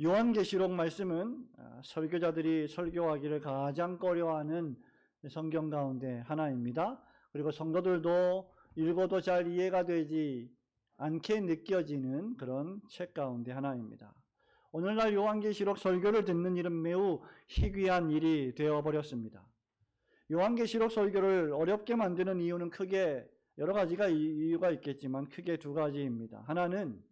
요한계시록 말씀은 설교자들이 설교하기를 가장 꺼려하는 성경 가운데 하나입니다. 그리고 성도들도 읽어도 잘 이해가 되지 않게 느껴지는 그런 책 가운데 하나입니다. 오늘날 요한계시록 설교를 듣는 일은 매우 희귀한 일이 되어버렸습니다. 요한계시록 설교를 어렵게 만드는 이유는 크게 여러 가지가 이유가 있겠지만 크게 두 가지입니다. 하나는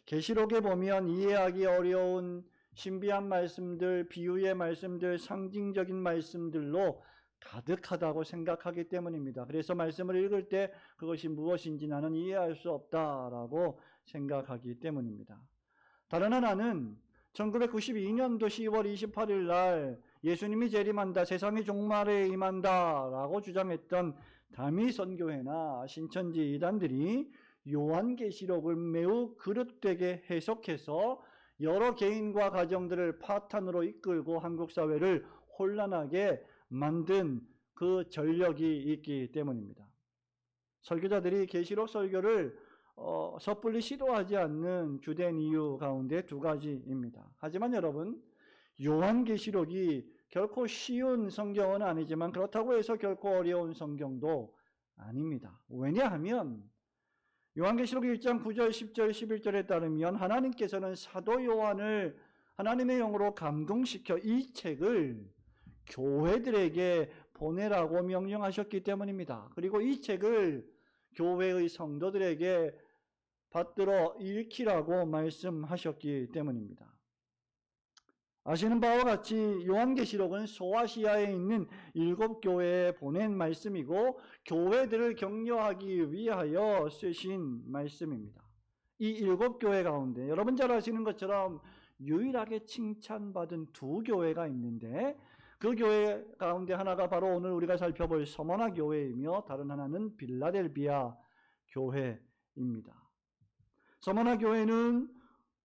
계시록에 보면 이해하기 어려운 신비한 말씀들, 비유의 말씀들, 상징적인 말씀들로 가득하다고 생각하기 때문입니다. 그래서 말씀을 읽을 때 그것이 무엇인지 나는 이해할 수 없다라고 생각하기 때문입니다. 다른 하나는 1992년도 10월 28일 날 예수님이 재림한다, 세상의 종말에 임한다라고 주장했던 다미 선교회나 신천지 이단들이 요한계시록을 매우 그릇되게 해석해서 여러 개인과 가정들을 파탄으로 이끌고 한국 사회를 혼란하게 만든 그 전력이 있기 때문입니다. 설교자들이 계시록 설교를 섣불리 시도하지 않는 주된 이유 가운데 두 가지입니다. 하지만 여러분, 요한계시록이 결코 쉬운 성경은 아니지만 그렇다고 해서 결코 어려운 성경도 아닙니다. 왜냐하면 요한계시록 1장 9절, 10절, 11절에 따르면 하나님께서는 사도 요한을 하나님의 영으로 감동시켜 이 책을 교회들에게 보내라고 명령하셨기 때문입니다. 그리고 이 책을 교회의 성도들에게 받들어 읽히라고 말씀하셨기 때문입니다. 아시는 바와 같이 요한계시록은 소아시아에 있는 7교회에 보낸 말씀이고 교회들을 격려하기 위하여 쓰신 말씀입니다. 이 7교회 가운데 여러분 잘 아시는 것처럼 유일하게 칭찬받은 2교회가 있는데 그 교회 가운데 하나가 바로 오늘 우리가 살펴볼 서머나 교회이며 다른 하나는 빌라델비아 교회입니다. 서머나 교회는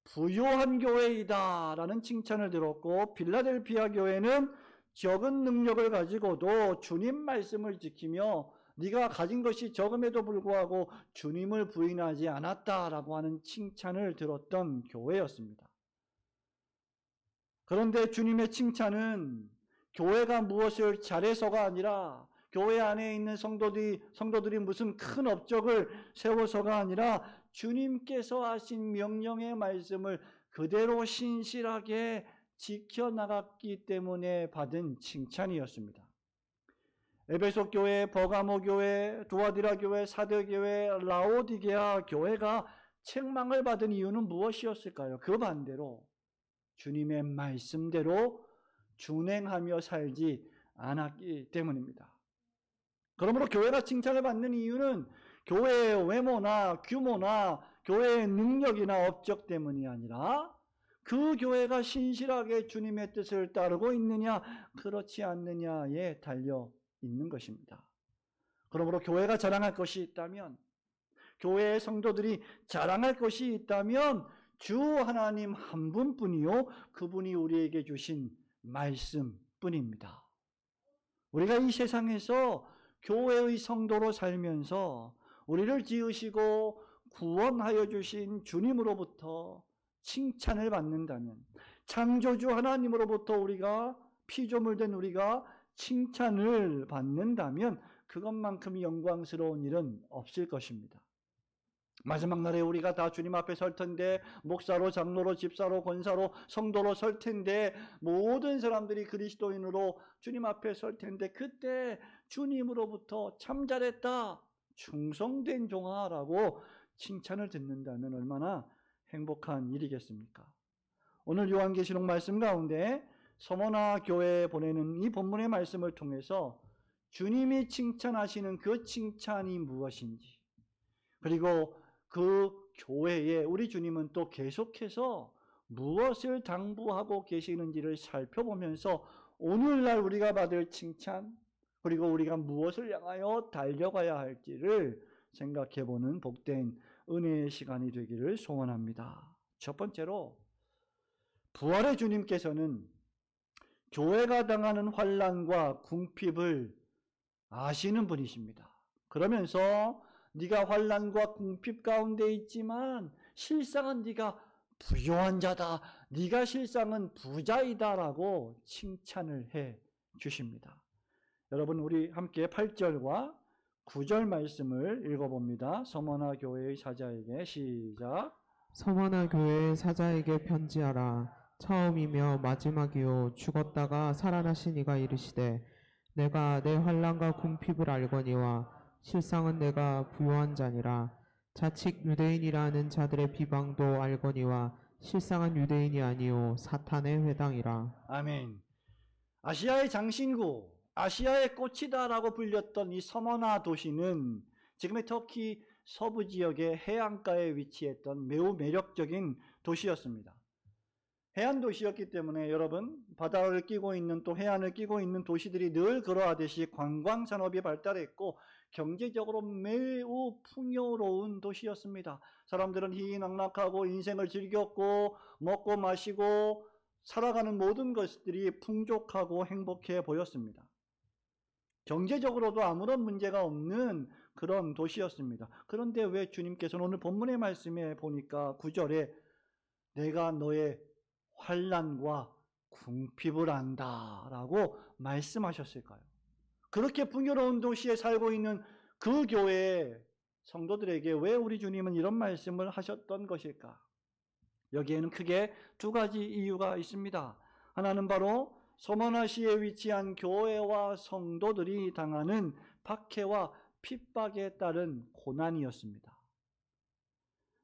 부요한 교회이다 라는 칭찬을 들었고 빌라델피아 교회는 적은 능력을 가지고도 주님 말씀을 지키며 네가 가진 것이 적음에도 불구하고 주님을 부인하지 않았다라고 하는 칭찬을 들었던 교회였습니다. 그런데 주님의 칭찬은 교회가 무엇을 잘해서가 아니라 교회 안에 있는 성도들이 무슨 큰 업적을 세워서가 아니라 주님께서 하신 명령의 말씀을 그대로 신실하게 지켜나갔기 때문에 받은 칭찬이었습니다. 에베소 교회, 버가모 교회, 두아디라 교회, 사대 교회, 라오디게아 교회가 책망을 받은 이유는 무엇이었을까요? 그 반대로 주님의 말씀대로 준행하며 살지 않았기 때문입니다. 그러므로 교회가 칭찬을 받는 이유는 교회의 외모나 규모나 교회의 능력이나 업적 때문이 아니라 그 교회가 신실하게 주님의 뜻을 따르고 있느냐 그렇지 않느냐에 달려 있는 것입니다. 그러므로 교회가 자랑할 것이 있다면, 교회의 성도들이 자랑할 것이 있다면 주 하나님 한 분뿐이요 그분이 우리에게 주신 말씀뿐입니다. 우리가 이 세상에서 교회의 성도로 살면서 우리를 지으시고 구원하여 주신 주님으로부터 칭찬을 받는다면, 창조주 하나님으로부터 우리가 피조물 된 우리가 칭찬을 받는다면 그것만큼 영광스러운 일은 없을 것입니다. 마지막 날에 우리가 다 주님 앞에 설 텐데, 목사로, 장로로, 집사로, 권사로, 성도로 설 텐데, 모든 사람들이 그리스도인으로 주님 앞에 설 텐데, 그때 주님으로부터 참 잘했다, 충성된 종아라고 칭찬을 듣는다면 얼마나 행복한 일이겠습니까? 오늘 요한계시록 말씀 가운데 서머나 교회에 보내는 이 본문의 말씀을 통해서 주님이 칭찬하시는 그 칭찬이 무엇인지, 그리고 그 교회에 우리 주님은 또 계속해서 무엇을 당부하고 계시는지를 살펴보면서 오늘날 우리가 받을 칭찬, 그리고 우리가 무엇을 향하여 달려가야 할지를 생각해보는 복된 은혜의 시간이 되기를 소원합니다. 첫 번째로, 부활의 주님께서는 교회가 당하는 환난과 궁핍을 아시는 분이십니다. 그러면서 네가 환난과 궁핍 가운데 있지만 실상은 네가 부요한 자다, 네가 실상은 부자이다라고 칭찬을 해 주십니다. 여러분, 우리 함께 8절과 9절 말씀을 읽어봅니다. 서머나 교회의 사자에게 시작. 서머나 교회의 사자에게 편지하라. 처음이며 마지막이요 죽었다가 살아나신 이가 이르시되 내가 내 환난과 궁핍을 알거니와 실상은 내가 부요한 자니라. 자칫 유대인이라는 자들의 비방도 알거니와 실상은 유대인이 아니요 사탄의 회당이라. 아멘. 아시아의 장신구, 아시아의 꽃이다라고 불렸던 이 서머나 도시는 지금의 터키 서부 지역의 해안가에 위치했던 매우 매력적인 도시였습니다. 해안 도시였기 때문에 여러분, 바다를 끼고 있는 또 해안을 끼고 있는 도시들이 늘 그러하듯이 관광 산업이 발달했고 경제적으로 매우 풍요로운 도시였습니다. 사람들은 희희낙낙하고 인생을 즐겼고 먹고 마시고 살아가는 모든 것들이 풍족하고 행복해 보였습니다. 경제적으로도 아무런 문제가 없는 그런 도시였습니다. 그런데 왜 주님께서는 오늘 본문의 말씀에 보니까 9절에 내가 너의 환난과 궁핍을 안다라고 말씀하셨을까요? 그렇게 풍요로운 도시에 살고 있는 그 교회의 성도들에게 왜 우리 주님은 이런 말씀을 하셨던 것일까? 여기에는 크게 두 가지 이유가 있습니다. 하나는 바로 서머나시에 위치한 교회와 성도들이 당하는 박해와 핍박에 따른 고난이었습니다.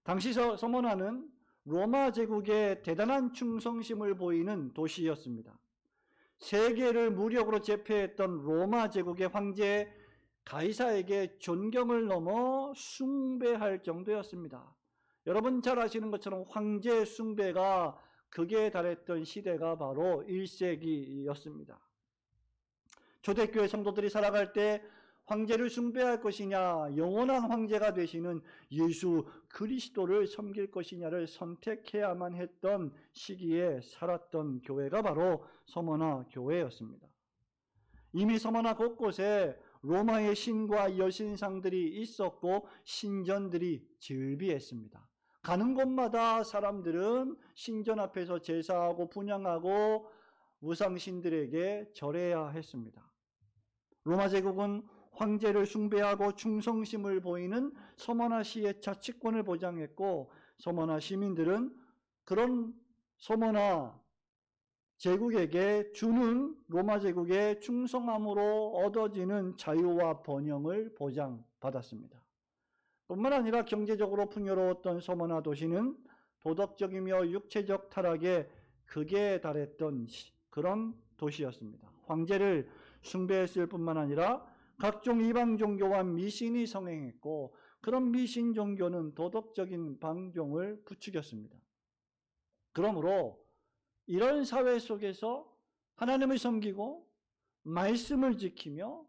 당시 서머나는 로마 제국에 대단한 충성심을 보이는 도시였습니다. 세계를 무력으로 제패했던 로마 제국의 황제 가이사에게 존경을 넘어 숭배할 정도였습니다. 여러분 잘 아시는 것처럼 황제 숭배가 극에 달했던 시대가 바로 1세기였습니다. 초대교회 성도들이 살아갈 때 황제를 숭배할 것이냐, 영원한 황제가 되시는 예수 그리스도를 섬길 것이냐를 선택해야만 했던 시기에 살았던 교회가 바로 서머나 교회였습니다. 이미 서머나 곳곳에 로마의 신과 여신상들이 있었고 신전들이 즐비했습니다. 가는 곳마다 사람들은 신전 앞에서 제사하고 분향하고 우상신들에게 절해야 했습니다. 로마 제국은 황제를 숭배하고 충성심을 보이는 서머나시의 자치권을 보장했고 서머나 시민들은 그런 서머나 제국에게 주는 로마 제국의 충성함으로 얻어지는 자유와 번영을 보장받았습니다. 뿐만 아니라 경제적으로 풍요로웠던 서머나 도시는 도덕적이며 육체적 타락에 극에 달했던 그런 도시였습니다. 황제를 숭배했을 뿐만 아니라 각종 이방 종교와 미신이 성행했고 그런 미신 종교는 도덕적인 방종을 부추겼습니다. 그러므로 이런 사회 속에서 하나님을 섬기고 말씀을 지키며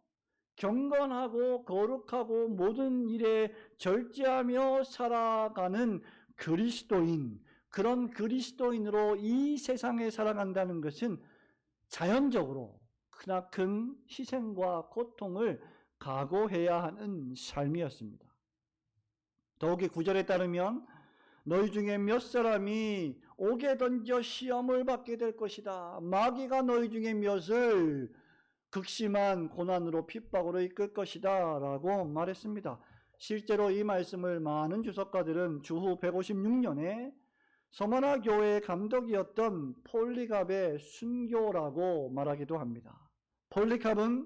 경건하고 거룩하고 모든 일에 절제하며 살아가는 그리스도인, 그런 그리스도인으로 이 세상에 살아간다는 것은 자연적으로 크나큰 희생과 고통을 각오해야 하는 삶이었습니다. 더욱이 9절에 따르면 너희 중에 몇 사람이 옥에 던져 시험을 받게 될 것이다. 마귀가 너희 중에 몇을 극심한 고난으로 핍박으로 이끌 것이다 라고 말했습니다. 실제로 이 말씀을 많은 주석가들은 주후 156년에 서머나 교회의 감독이었던 폴리갑의 순교라고 말하기도 합니다. 폴리갑은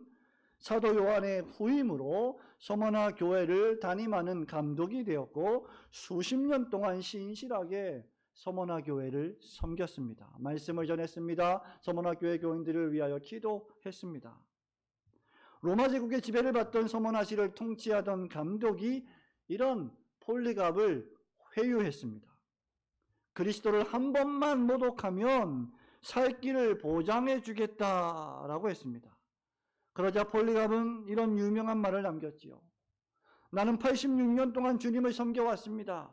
사도 요한의 후임으로 서머나 교회를 담임하는 감독이 되었고 수십 년 동안 신실하게 서머나 교회를 섬겼습니다. 말씀을 전했습니다. 서머나 교회 교인들을 위하여 기도했습니다. 로마 제국의 지배를 받던 서머나시를 통치하던 감독이 이런 폴리갑을 회유했습니다. 그리스도를 한 번만 모독하면 살 길을 보장해 주겠다라고 했습니다. 그러자 폴리갑은 이런 유명한 말을 남겼지요. 나는 86년 동안 주님을 섬겨왔습니다.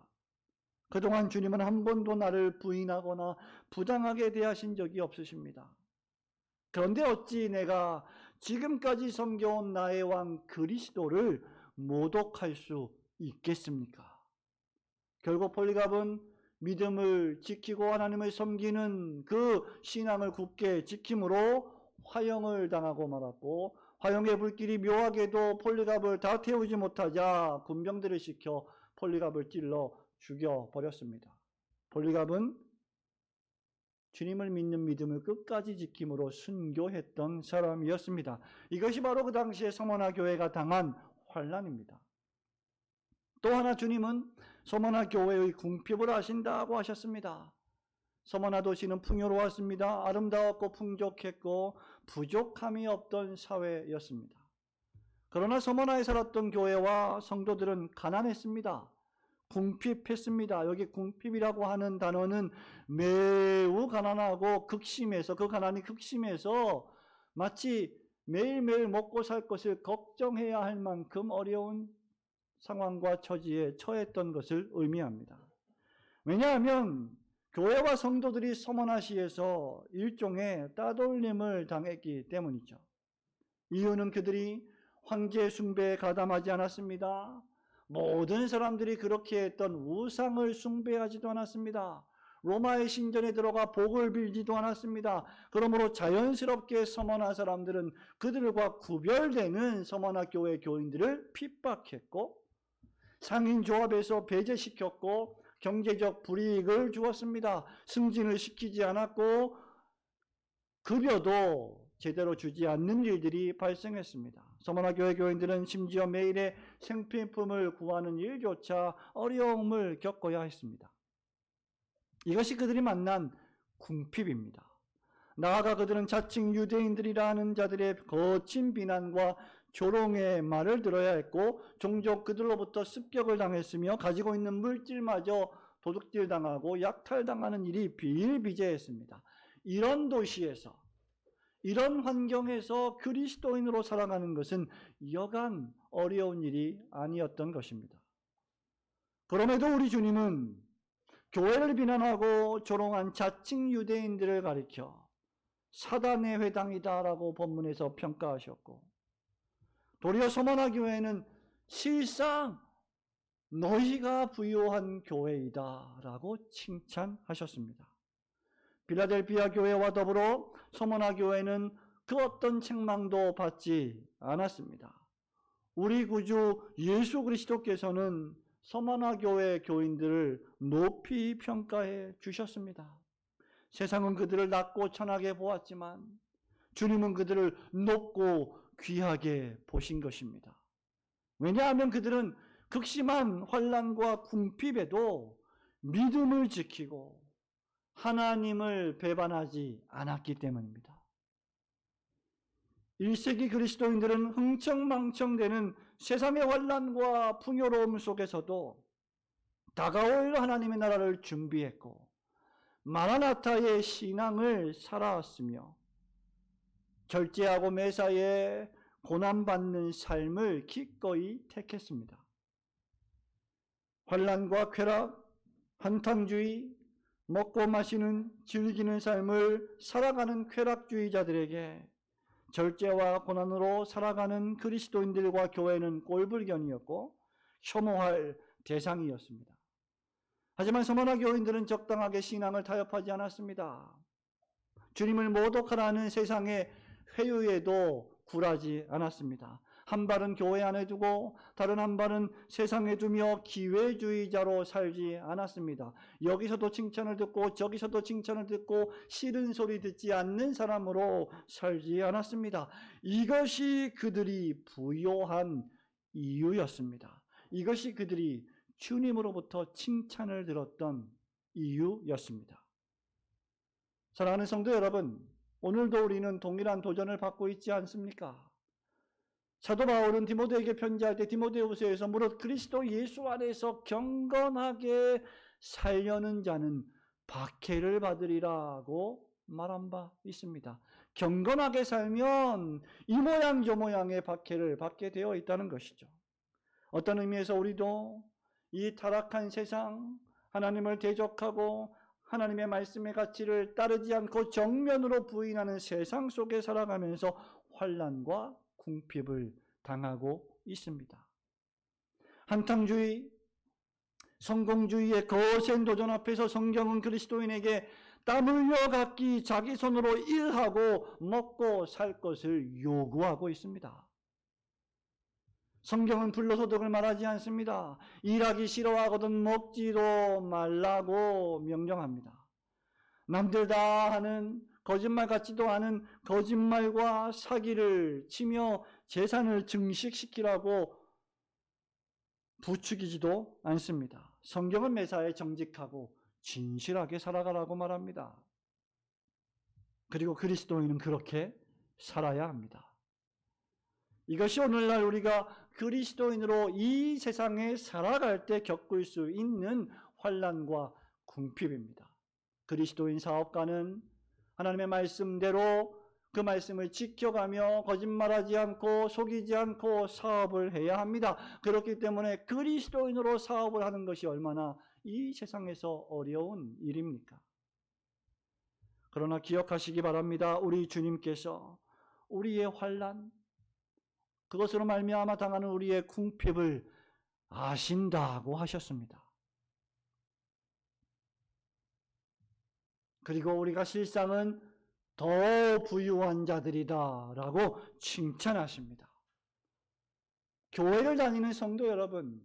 그동안 주님은 한 번도 나를 부인하거나 부당하게 대하신 적이 없으십니다. 그런데 어찌 내가 지금까지 섬겨온 나의 왕 그리스도를 모독할 수 있겠습니까? 결국 폴리갑은 믿음을 지키고 하나님을 섬기는 그 신앙을 굳게 지킴으로 화형을 당하고 말았고, 화형의 불길이 묘하게도 폴리갑을 다 태우지 못하자 군병들을 시켜 폴리갑을 찔러 죽여버렸습니다. 폴리갑은 주님을 믿는 믿음을 끝까지 지킴으로 순교했던 사람이었습니다. 이것이 바로 그 당시에 서머나 교회가 당한 환난입니다. 또 하나 주님은 서머나 교회의 궁핍을 아신다고 하셨습니다. 서머나 도시는 풍요로웠습니다. 아름다웠고 풍족했고 부족함이 없던 사회였습니다. 그러나 서머나에 살았던 교회와 성도들은 가난했습니다. 궁핍했습니다. 여기 궁핍이라고 하는 단어는 매우 가난하고 극심해서, 그 가난이 극심해서 마치 매일매일 먹고 살 것을 걱정해야 할 만큼 어려운 상황과 처지에 처했던 것을 의미합니다. 왜냐하면 교회와 성도들이 서머나시에서 일종의 따돌림을 당했기 때문이죠. 이유는 그들이 황제 숭배에 가담하지 않았습니다. 모든 사람들이 그렇게 했던 우상을 숭배하지도 않았습니다. 로마의 신전에 들어가 복을 빌지도 않았습니다. 그러므로 자연스럽게 서머나 사람들은 그들과 구별되는 서머나 교회 교인들을 핍박했고, 상인조합에서 배제시켰고, 경제적 불이익을 주었습니다. 승진을 시키지 않았고 급여도 제대로 주지 않는 일들이 발생했습니다. 서머나 교회 교인들은 심지어 매일의 생필품을 구하는 일조차 어려움을 겪어야 했습니다. 이것이 그들이 만난 궁핍입니다. 나아가 그들은 자칭 유대인들이라 하는 자들의 거친 비난과 조롱의 말을 들어야 했고, 종종 그들로부터 습격을 당했으며 가지고 있는 물질마저 도둑질당하고 약탈당하는 일이 비일비재했습니다. 이런 도시에서, 이런 환경에서 그리스도인으로 살아가는 것은 여간 어려운 일이 아니었던 것입니다. 그럼에도 우리 주님은 교회를 비난하고 조롱한 자칭 유대인들을 가리켜 사단의 회당이다라고 본문에서 평가하셨고, 도리어 서머나 교회는 실상 너희가 부요한 교회이다라고 칭찬하셨습니다. 빌라델피아 교회와 더불어 서머나 교회는 그 어떤 책망도 받지 않았습니다. 우리 구주 예수 그리스도께서는 서머나 교회 교인들을 높이 평가해 주셨습니다. 세상은 그들을 낮고 천하게 보았지만 주님은 그들을 높고 귀하게 보신 것입니다. 왜냐하면 그들은 극심한 환난과 궁핍에도 믿음을 지키고 하나님을 배반하지 않았기 때문입니다. 1세기 그리스도인들은 흥청망청되는 세상의 환난과 풍요로움 속에서도 다가올 하나님의 나라를 준비했고 마라나타의 신앙을 살아왔으며 절제하고 매사에 고난받는 삶을 기꺼이 택했습니다. 환난과 쾌락, 한탕주의, 먹고 마시는 즐기는 삶을 살아가는 쾌락주의자들에게 절제와 고난으로 살아가는 그리스도인들과 교회는 꼴불견이었고 혐오할 대상이었습니다. 하지만 서머나 교인들은 적당하게 신앙을 타협하지 않았습니다. 주님을 모독하라는 세상의 회유에도 굴하지 않았습니다. 한 발은 교회 안에 두고 다른 한 발은 세상에 두며 기회주의자로 살지 않았습니다. 여기서도 칭찬을 듣고 저기서도 칭찬을 듣고 싫은 소리 듣지 않는 사람으로 살지 않았습니다. 이것이 그들이 부요한 이유였습니다. 이것이 그들이 주님으로부터 칭찬을 들었던 이유였습니다. 사랑하는 성도 여러분, 오늘도 우리는 동일한 도전을 받고 있지 않습니까? 사도 바울은 디모데에게 편지할 때 디모데후서에서 무릇 그리스도 예수 안에서 경건하게 살려는 자는 박해를 받으리라고 말한 바 있습니다. 경건하게 살면 이 모양 저 모양의 박해를 받게 되어 있다는 것이죠. 어떤 의미에서 우리도 이 타락한 세상, 하나님을 대적하고 하나님의 말씀의 가치를 따르지 않고 정면으로 부인하는 세상 속에 살아가면서 환난과 궁핍을 당하고 있습니다. 한탕주의, 성공주의의 거센 도전 앞에서 성경은 그리스도인에게 땀 흘려 각기 자기 손으로 일하고 먹고 살 것을 요구하고 있습니다. 성경은 불로소득을 말하지 않습니다. 일하기 싫어하거든 먹지도 말라고 명령합니다. 남들 다 하는 거짓말 같지도 않은 거짓말과 사기를 치며 재산을 증식시키라고 부추기지도 않습니다. 성경은 매사에 정직하고 진실하게 살아가라고 말합니다. 그리고 그리스도인은 그렇게 살아야 합니다. 이것이 오늘날 우리가 그리스도인으로 이 세상에 살아갈 때 겪을 수 있는 환난과 궁핍입니다. 그리스도인 사업가는 하나님의 말씀대로 그 말씀을 지켜가며 거짓말하지 않고 속이지 않고 사업을 해야 합니다. 그렇기 때문에 그리스도인으로 사업을 하는 것이 얼마나 이 세상에서 어려운 일입니까? 그러나 기억하시기 바랍니다. 우리 주님께서 우리의 환난, 그것으로 말미암아 당하는 우리의 궁핍을 아신다고 하셨습니다. 그리고 우리가 실상은 더 부유한 자들이다 라고 칭찬하십니다. 교회를 다니는 성도 여러분,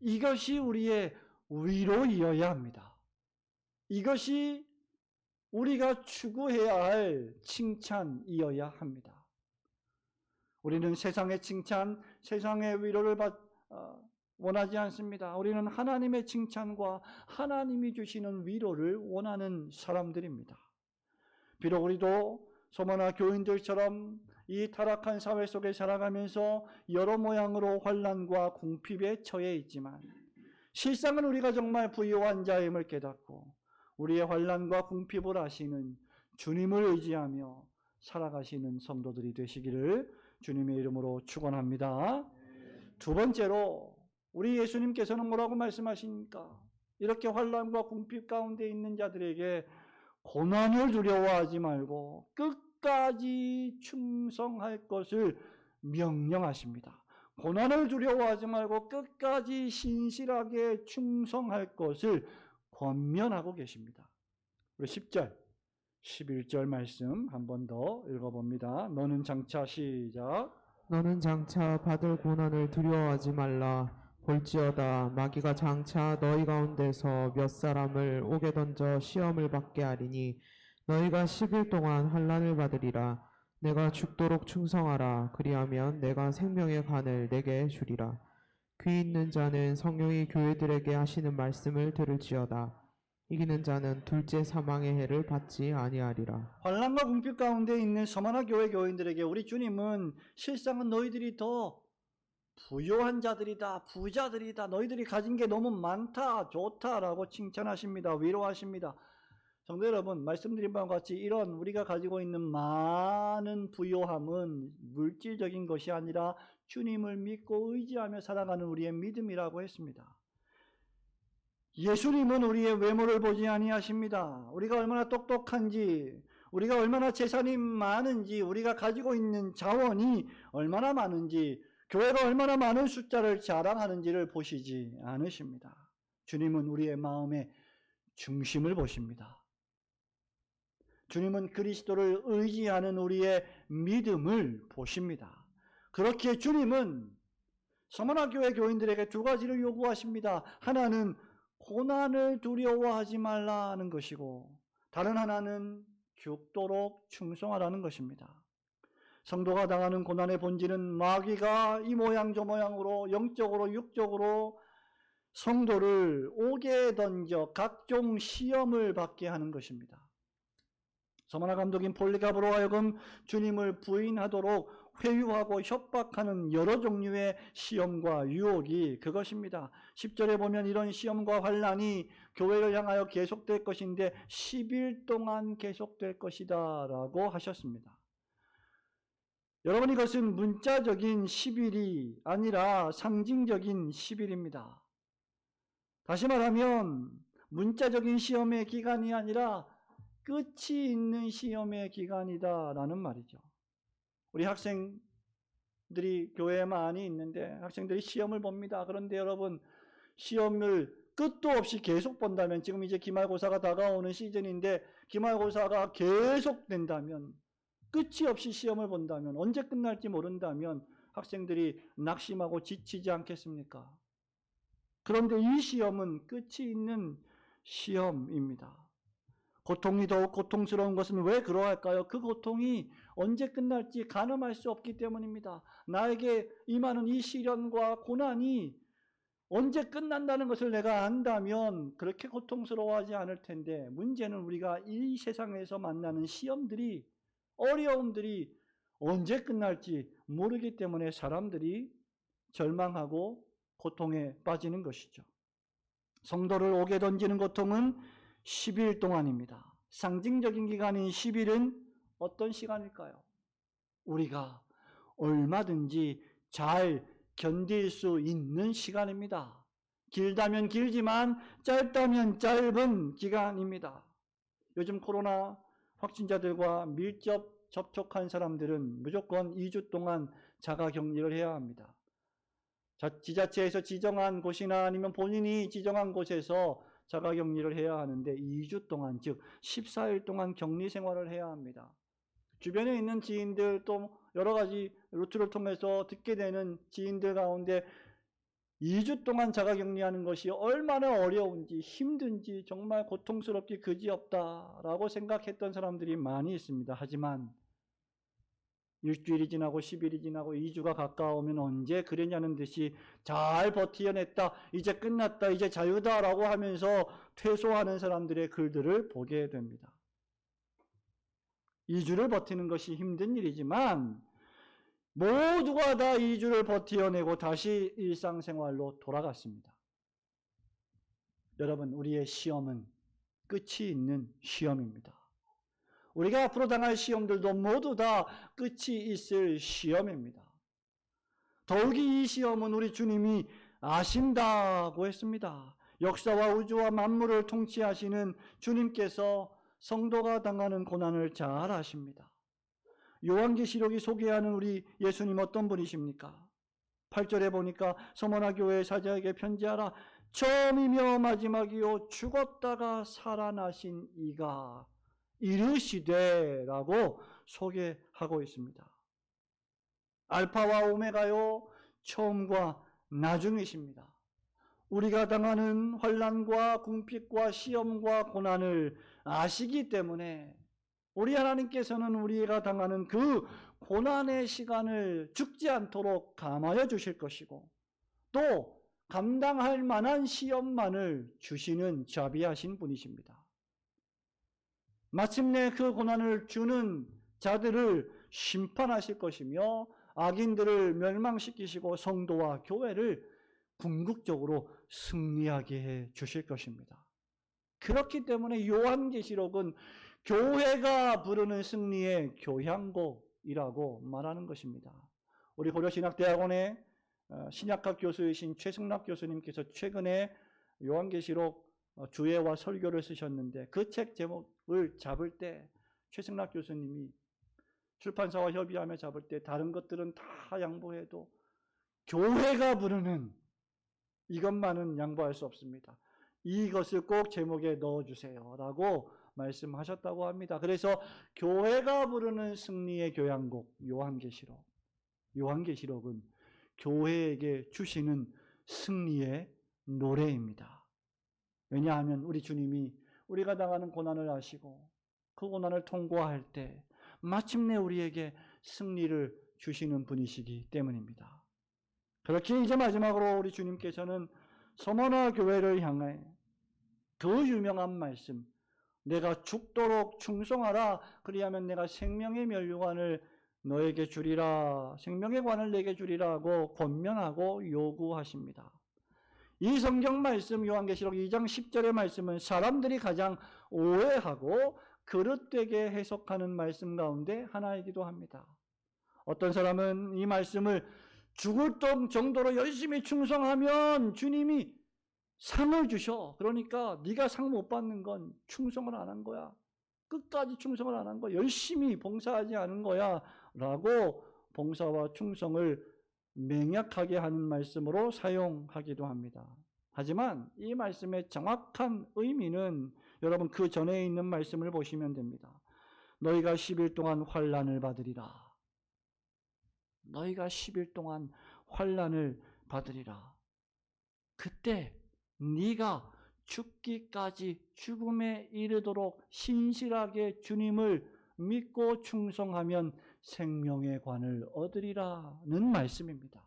이것이 우리의 위로이어야 합니다. 이것이 우리가 추구해야 할 칭찬이어야 합니다. 우리는 세상의 칭찬, 세상의 위로를 원하지 않습니다. 우리는 하나님의 칭찬과 하나님이 주시는 위로를 원하는 사람들입니다. 비록 우리도 소모나 교인들처럼 이 타락한 사회 속에 살아가면서 여러 모양으로 환난과 궁핍에 처해 있지만 실상은 우리가 정말 부유한 자임을 깨닫고 우리의 환난과 궁핍을 아시는 주님을 의지하며 살아가시는 성도들이 되시기를 주님의 이름으로 축원합니다. 두 번째로 우리 예수님께서는 뭐라고 말씀하십니까? 이렇게 환난과 궁핍 가운데 있는 자들에게 고난을 두려워하지 말고 끝까지 충성할 것을 명령하십니다. 고난을 두려워하지 말고 끝까지 신실하게 충성할 것을 권면하고 계십니다. 우리 10절, 11절 말씀 한 번 더 읽어봅니다. 너는 장차 시작. 너는 장차 받을 고난을 두려워하지 말라. 볼지어다 마귀가 장차 너희 가운데서 몇 사람을 옥에 던져 시험을 받게 하리니 너희가 10일 동안 환난을 받으리라. 내가 죽도록 충성하라. 그리하면 내가 생명의 간을 내게 주리라. 귀 있는 자는 성령이 교회들에게 하시는 말씀을 들을지어다. 이기는 자는 둘째 사망의 해를 받지 아니하리라. 환난과 궁핍 가운데 있는 서머나 교회 교인들에게 우리 주님은 실상은 너희들이 더 부유한 자들이다, 부자들이다, 너희들이 가진 게 너무 많다, 좋다라고 칭찬하십니다. 위로하십니다. 성도 여러분, 말씀드린 바와 같이 이런 우리가 가지고 있는 많은 부요함은 물질적인 것이 아니라 주님을 믿고 의지하며 살아가는 우리의 믿음이라고 했습니다. 예수님은 우리의 외모를 보지 아니하십니다. 우리가 얼마나 똑똑한지, 우리가 얼마나 재산이 많은지, 우리가 가지고 있는 자원이 얼마나 많은지, 교회가 얼마나 많은 숫자를 자랑하는지를 보시지 않으십니다. 주님은 우리의 마음의 중심을 보십니다. 주님은 그리스도를 의지하는 우리의 믿음을 보십니다. 그렇기에 주님은 서머나 교회 교인들에게 두 가지를 요구하십니다. 하나는 고난을 두려워하지 말라는 것이고 다른 하나는 죽도록 충성하라는 것입니다. 성도가 당하는 고난의 본질은 마귀가 이 모양 저 모양으로 영적으로 육적으로 성도를 옥에 던져 각종 시험을 받게 하는 것입니다. 서머나 감독인 폴리갑으로 하여금 주님을 부인하도록 회유하고 협박하는 여러 종류의 시험과 유혹이 그것입니다. 10절에 보면 이런 시험과 환난이 교회를 향하여 계속될 것인데 10일 동안 계속될 것이다 라고 하셨습니다. 여러분, 이것은 문자적인 10일이 아니라 상징적인 10일입니다. 다시 말하면 문자적인 시험의 기간이 아니라 끝이 있는 시험의 기간이다 라는 말이죠. 우리 학생들이 교회에 많이 있는데 학생들이 시험을 봅니다. 그런데 여러분, 시험을 끝도 없이 계속 본다면, 지금 이제 기말고사가 다가오는 시즌인데 기말고사가 계속된다면, 끝이 없이 시험을 본다면, 언제 끝날지 모른다면 학생들이 낙심하고 지치지 않겠습니까? 그런데 이 시험은 끝이 있는 시험입니다. 고통이 더욱 고통스러운 것은 왜 그러할까요? 그 고통이 언제 끝날지 가늠할 수 없기 때문입니다. 나에게 임하는 이 시련과 고난이 언제 끝난다는 것을 내가 안다면 그렇게 고통스러워하지 않을 텐데, 문제는 우리가 이 세상에서 만나는 시험들이, 어려움들이 언제 끝날지 모르기 때문에 사람들이 절망하고 고통에 빠지는 것이죠. 성도를 옥에 던지는 고통은 10일 동안입니다. 상징적인 기간인 10일은 어떤 시간일까요? 우리가 얼마든지 잘 견딜 수 있는 시간입니다. 길다면 길지만 짧다면 짧은 기간입니다. 요즘 코로나 확진자들과 밀접 접촉한 사람들은 무조건 2주 동안 자가격리를 해야 합니다. 지자체에서 지정한 곳이나 아니면 본인이 지정한 곳에서 자가격리를 해야 하는데 2주 동안, 즉 14일 동안 격리 생활을 해야 합니다. 주변에 있는 지인들, 또 여러 가지 루트를 통해서 듣게 되는 지인들 가운데 2주 동안 자가격리하는 것이 얼마나 어려운지, 힘든지, 정말 고통스럽기 그지없다라고 생각했던 사람들이 많이 있습니다. 하지만 일주일이 지나고 10일이 지나고 2주가 가까우면 언제 그러냐는 듯이 잘 버티어냈다, 이제 끝났다, 이제 자유다라고 하면서 퇴소하는 사람들의 글들을 보게 됩니다. 2주를 버티는 것이 힘든 일이지만 모두가 다 2주를 버티어내고 다시 일상생활로 돌아갔습니다. 여러분, 우리의 시험은 끝이 있는 시험입니다. 우리가 앞으로 당할 시험들도 모두 다 끝이 있을 시험입니다. 더욱이 이 시험은 우리 주님이 아신다고 했습니다. 역사와 우주와 만물을 통치하시는 주님께서 성도가 당하는 고난을 잘 아십니다. 요한계시록이 소개하는 우리 예수님 어떤 분이십니까? 8절에 보니까 서머나 교회 사자에게 편지하라. 처음이며 마지막이요 죽었다가 살아나신 이가 이르시되 라고 소개하고 있습니다. 알파와 오메가요, 처음과 나중이십니다. 우리가 당하는 환난과 궁핍과 시험과 고난을 아시기 때문에 우리 하나님께서는 우리가 당하는 그 고난의 시간을 죽지 않도록 감하여 주실 것이고, 또 감당할 만한 시험만을 주시는 자비하신 분이십니다. 마침내 그 고난을 주는 자들을 심판하실 것이며 악인들을 멸망시키시고 성도와 교회를 궁극적으로 승리하게 해 주실 것입니다. 그렇기 때문에 요한계시록은 교회가 부르는 승리의 교향곡이라고 말하는 것입니다. 우리 고려신학대학원의 신약학 교수이신 최승락 교수님께서 최근에 요한계시록 주예와 설교를 쓰셨는데, 그 책 제목을 잡을 때 최승락 교수님이 출판사와 협의하며 잡을 때 다른 것들은 다 양보해도 교회가 부르는 이것만은 양보할 수 없습니다. 이것을 꼭 제목에 넣어주세요 라고 말씀하셨다고 합니다. 그래서 교회가 부르는 승리의 교향곡 요한계시록, 요한계시록은 교회에게 주시는 승리의 노래입니다. 왜냐하면 우리 주님이 우리가 당하는 고난을 아시고 그 고난을 통과할 때 마침내 우리에게 승리를 주시는 분이시기 때문입니다. 그렇게 이제 마지막으로 우리 주님께서는 서머나 교회를 향해 그 유명한 말씀, 내가 죽도록 충성하라, 그리하면 내가 생명의 면류관을 너에게 주리라, 생명의 관을 내게 주리라고 권면하고 요구하십니다. 이 성경 말씀, 요한계시록 2장 10절의 말씀은 사람들이 가장 오해하고 그릇되게 해석하는 말씀 가운데 하나이기도 합니다. 어떤 사람은 이 말씀을 죽을 정도로 열심히 충성하면 주님이 상을 주셔. 그러니까 네가 상 못 받는 건 충성을 안 한 거야. 끝까지 충성을 안 한 거야. 열심히 봉사하지 않은 거야. 라고 봉사와 충성을 맹약하게 하는 말씀으로 사용하기도 합니다. 하지만 이 말씀의 정확한 의미는 여러분 그 전에 있는 말씀을 보시면 됩니다. 너희가 10일 동안 환난을 받으리라. 너희가 10일 동안 환난을 받으리라. 그때 네가 죽기까지 죽음에 이르도록 신실하게 주님을 믿고 충성하면 생명의 관을 얻으리라는 말씀입니다.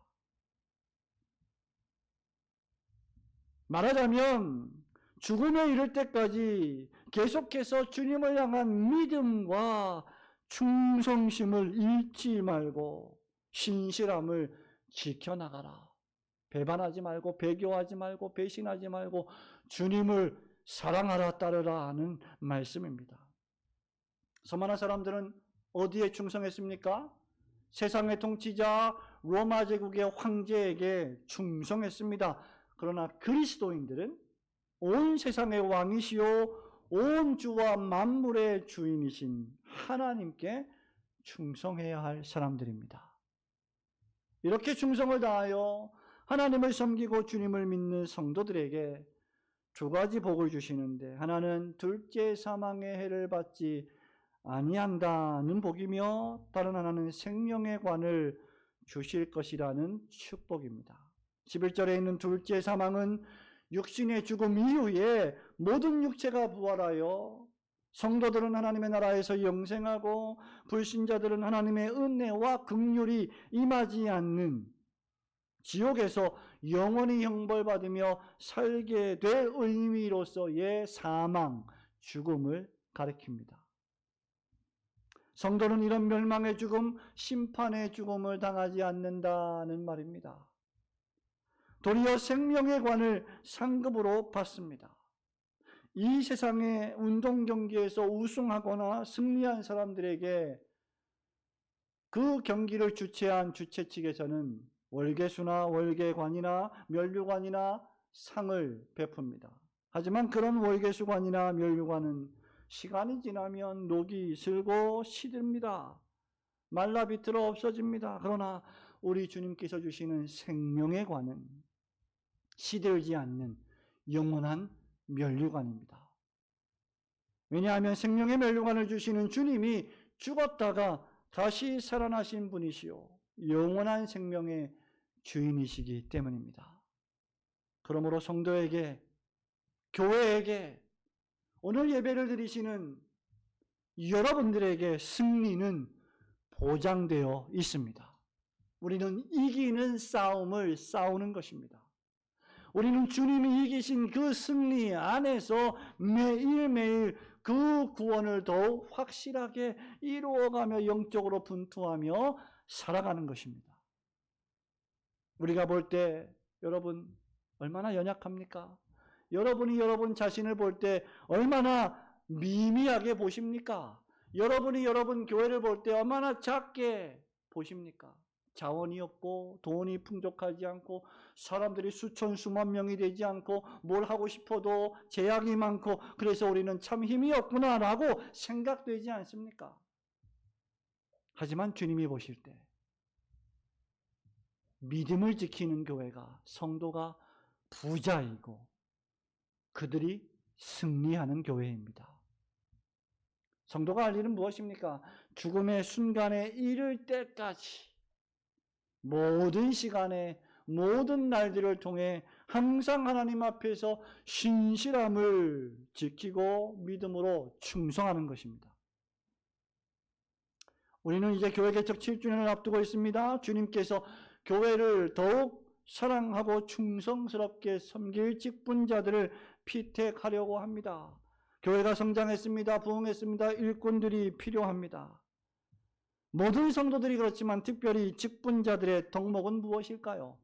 말하자면 죽음에 이를 때까지 계속해서 주님을 향한 믿음과 충성심을 잃지 말고 신실함을 지켜나가라. 배반하지 말고 배교하지 말고 배신하지 말고 주님을 사랑하라 따르라 하는 말씀입니다. 서머나 사람들은 어디에 충성했습니까? 세상의 통치자 로마 제국의 황제에게 충성했습니다. 그러나 그리스도인들은 온 세상의 왕이시요 온 주와 만물의 주인이신 하나님께 충성해야 할 사람들입니다. 이렇게 충성을 다하여 하나님을 섬기고 주님을 믿는 성도들에게 두 가지 복을 주시는데, 하나는 둘째 사망의 해를 받지 아니한다는 복이며 다른 하나는 생명의 관을 주실 것이라는 축복입니다. 11절에 있는 둘째 사망은 육신의 죽음 이후에 모든 육체가 부활하여 성도들은 하나님의 나라에서 영생하고 불신자들은 하나님의 은혜와 긍휼이 임하지 않는 지옥에서 영원히 형벌받으며 살게 될 의미로서의 사망, 죽음을 가리킵니다. 성도는 이런 멸망의 죽음, 심판의 죽음을 당하지 않는다는 말입니다. 도리어 생명의 관을 상급으로 받습니다. 이 세상의 운동 경기에서 우승하거나 승리한 사람들에게 그 경기를 주최한 주최 측에서는 월계수나 월계관이나 면류관이나 상을 베풉니다. 하지만 그런 월계수관이나 면류관은 시간이 지나면 녹이 슬고 시듭니다. 말라 비틀어 없어집니다. 그러나 우리 주님께서 주시는 생명의 관은 시들지 않는 영원한 면류관입니다. 왜냐하면 생명의 면류관을 주시는 주님이 죽었다가 다시 살아나신 분이시요 영원한 생명의 주인이시기 때문입니다. 그러므로 성도에게, 교회에게, 오늘 예배를 드리시는 여러분들에게 승리는 보장되어 있습니다. 우리는 이기는 싸움을 싸우는 것입니다. 우리는 주님이 이기신 그 승리 안에서 매일매일 그 구원을 더욱 확실하게 이루어가며 영적으로 분투하며 살아가는 것입니다. 우리가 볼 때 여러분 얼마나 연약합니까? 여러분이 여러분 자신을 볼 때 얼마나 미미하게 보십니까? 여러분이 여러분 교회를 볼 때 얼마나 작게 보십니까? 자원이 없고 돈이 풍족하지 않고 사람들이 수천 수만 명이 되지 않고 뭘 하고 싶어도 제약이 많고 그래서 우리는 참 힘이 없구나라고 생각되지 않습니까? 하지만 주님이 보실 때 믿음을 지키는 교회가, 성도가 부자이고 그들이 승리하는 교회입니다. 성도가 할 일은 무엇입니까? 죽음의 순간에 이를 때까지 모든 시간에 모든 날들을 통해 항상 하나님 앞에서 신실함을 지키고 믿음으로 충성하는 것입니다. 우리는 이제 교회 개척 7주년을 앞두고 있습니다. 주님께서 교회를 더욱 사랑하고 충성스럽게 섬길 직분자들을 피택하려고 합니다. 교회가 성장했습니다. 부흥했습니다. 일꾼들이 필요합니다. 모든 성도들이 그렇지만 특별히 직분자들의 덕목은 무엇일까요?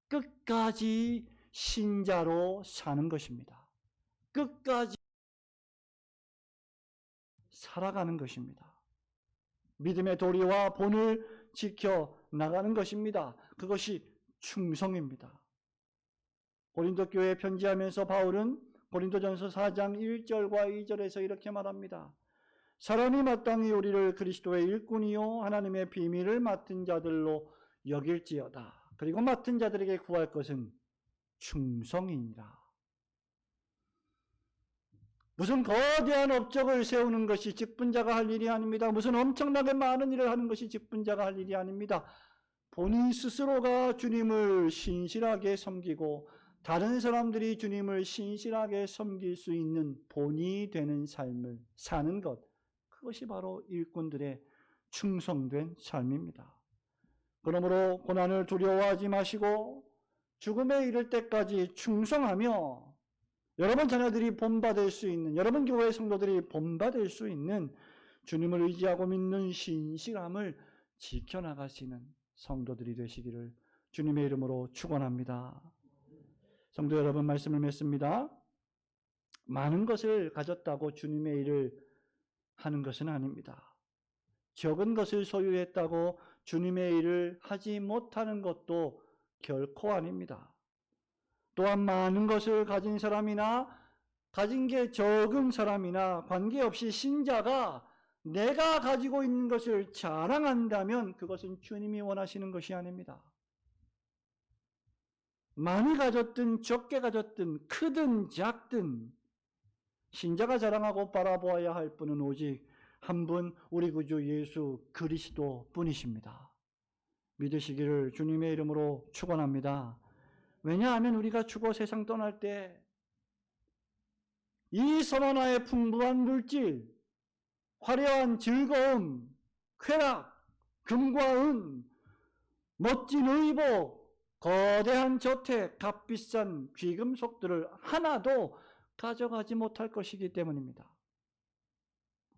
끝까지 신자로 사는 것입니다. 끝까지 살아가는 것입니다. 믿음의 도리와 본을 지켜 나가는 것입니다. 그것이 충성입니다. 고린도 교회에 편지하면서 바울은 고린도전서 4장 1절과 2절에서 이렇게 말합니다. 사람이 마땅히 우리를 그리스도의 일꾼이요 하나님의 비밀을 맡은 자들로 여길지어다. 그리고 맡은 자들에게 구할 것은 충성이니라. 무슨 거대한 업적을 세우는 것이 직분자가 할 일이 아닙니다. 무슨 엄청나게 많은 일을 하는 것이 직분자가 할 일이 아닙니다. 본인 스스로가 주님을 신실하게 섬기고 다른 사람들이 주님을 신실하게 섬길 수 있는 본이 되는 삶을 사는 것, 그것이 바로 일꾼들의 충성된 삶입니다. 그러므로 고난을 두려워하지 마시고 죽음에 이를 때까지 충성하며 여러분 자녀들이 본받을 수 있는, 여러분 교회 성도들이 본받을 수 있는 주님을 의지하고 믿는 신실함을 지켜나가시는 성도들이 되시기를 주님의 이름으로 축원합니다. 성도 여러분, 말씀을 맺습니다. 많은 것을 가졌다고 주님의 일을 하는 것은 아닙니다. 적은 것을 소유했다고 주님의 일을 하지 못하는 것도 결코 아닙니다. 또한 많은 것을 가진 사람이나 가진 게 적은 사람이나 관계없이 신자가 내가 가지고 있는 것을 자랑한다면 그것은 주님이 원하시는 것이 아닙니다. 많이 가졌든 적게 가졌든 크든 작든 신자가 자랑하고 바라보아야 할 분은 오직 한 분, 우리 구주 예수 그리스도 뿐이십니다. 믿으시기를 주님의 이름으로 축원합니다. 왜냐하면 우리가 죽어 세상 떠날 때 이 선원아의 풍부한 물질, 화려한 즐거움, 쾌락, 금과 은, 멋진 의복, 거대한 저택, 값비싼 귀금속들을 하나도 가져가지 못할 것이기 때문입니다.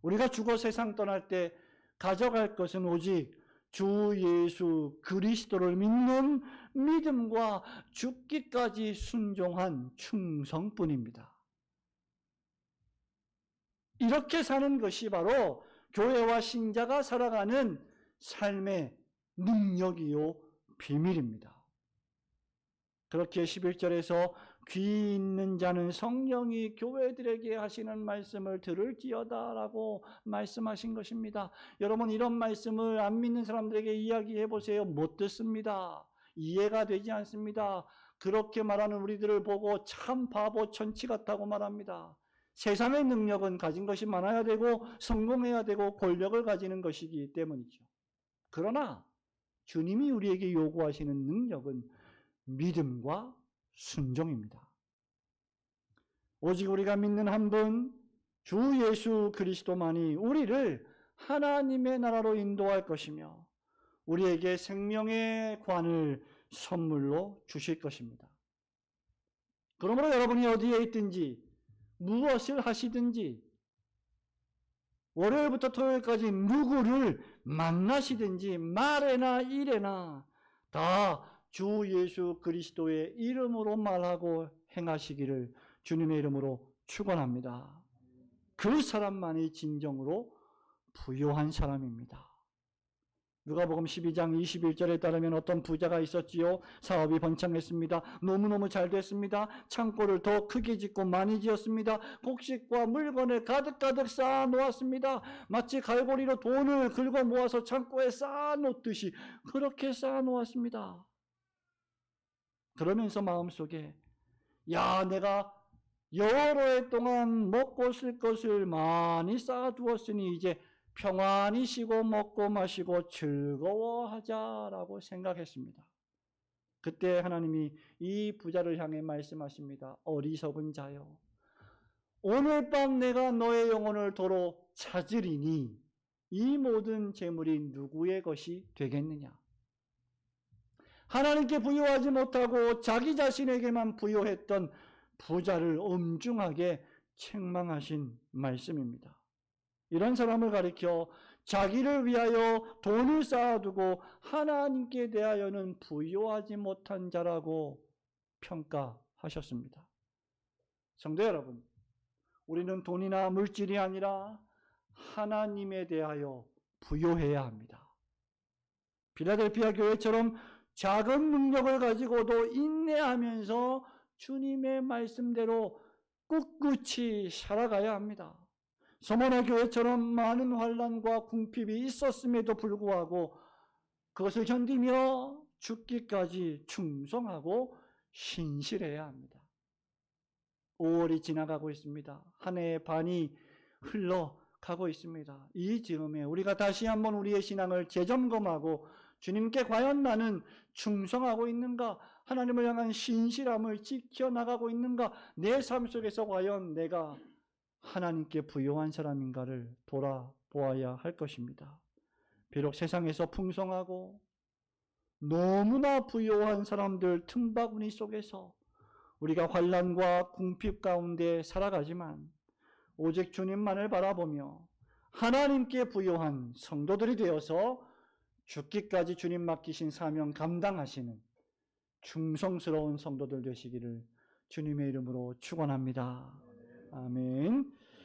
우리가 죽어 세상 떠날 때 가져갈 것은 오직 주 예수 그리스도를 믿는 믿음과 죽기까지 순종한 충성뿐입니다. 이렇게 사는 것이 바로 교회와 신자가 살아가는 삶의 능력이요 비밀입니다. 그렇게 11절에서 귀 있는 자는 성령이 교회들에게 하시는 말씀을 들을지어다 라고 말씀하신 것입니다. 여러분, 이런 말씀을 안 믿는 사람들에게 이야기해 보세요. 못 듣습니다. 이해가 되지 않습니다. 그렇게 말하는 우리들을 보고 참 바보 천치 같다고 말합니다. 세상의 능력은 가진 것이 많아야 되고 성공해야 되고 권력을 가지는 것이기 때문이죠. 그러나 주님이 우리에게 요구하시는 능력은 믿음과 순종입니다. 오직 우리가 믿는 한 분, 주 예수 그리스도만이 우리를 하나님의 나라로 인도할 것이며 우리에게 생명의 관을 선물로 주실 것입니다. 그러므로 여러분이 어디에 있든지 무엇을 하시든지 월요일부터 토요일까지 누구를 만나시든지 말에나 일에나 다 주 예수 그리스도의 이름으로 말하고 행하시기를 주님의 이름으로 축원합니다. 그 사람만이 진정으로 부요한 사람입니다. 누가복음 12장 21절에 따르면 어떤 부자가 있었지요. 사업이 번창했습니다. 너무너무 잘 됐습니다. 창고를 더 크게 짓고 많이 지었습니다. 곡식과 물건을 가득가득 쌓아 놓았습니다. 마치 갈고리로 돈을 긁어 모아서 창고에 쌓아 놓듯이 그렇게 쌓아 놓았습니다. 그러면서 마음속에 야, 내가 여러 해 동안 먹고 쓸 것을 많이 쌓아두었으니 이제 평안히 쉬고 먹고 마시고 즐거워하자라고 생각했습니다. 그때 하나님이 이 부자를 향해 말씀하십니다. 어리석은 자여, 오늘 밤 내가 너의 영혼을 도로 찾으리니 이 모든 재물이 누구의 것이 되겠느냐? 하나님께 부여하지 못하고 자기 자신에게만 부여했던 부자를 엄중하게 책망하신 말씀입니다. 이런 사람을 가리켜 자기를 위하여 돈을 쌓아두고 하나님께 대하여는 부여하지 못한 자라고 평가하셨습니다. 성도 여러분, 우리는 돈이나 물질이 아니라 하나님에 대하여 부여해야 합니다. 필라델피아 교회처럼 작은 능력을 가지고도 인내하면서 주님의 말씀대로 꿋꿋이 살아가야 합니다. 서머나 교회처럼 많은 환난과 궁핍이 있었음에도 불구하고 그것을 견디며 죽기까지 충성하고 신실해야 합니다. 5월이 지나가고 있습니다. 한 해의 반이 흘러가고 있습니다. 이 즈음에 우리가 다시 한번 우리의 신앙을 재점검하고 주님께 과연 나는 충성하고 있는가? 하나님을 향한 신실함을 지켜나가고 있는가? 내 삶 속에서 과연 내가 하나님께 부요한 사람인가를 돌아보아야 할 것입니다. 비록 세상에서 풍성하고 너무나 부요한 사람들 틈바구니 속에서 우리가 환난과 궁핍 가운데 살아가지만 오직 주님만을 바라보며 하나님께 부요한 성도들이 되어서 죽기까지 주님 맡기신 사명 감당하시는 충성스러운 성도들 되시기를 주님의 이름으로 축원합니다. 아멘.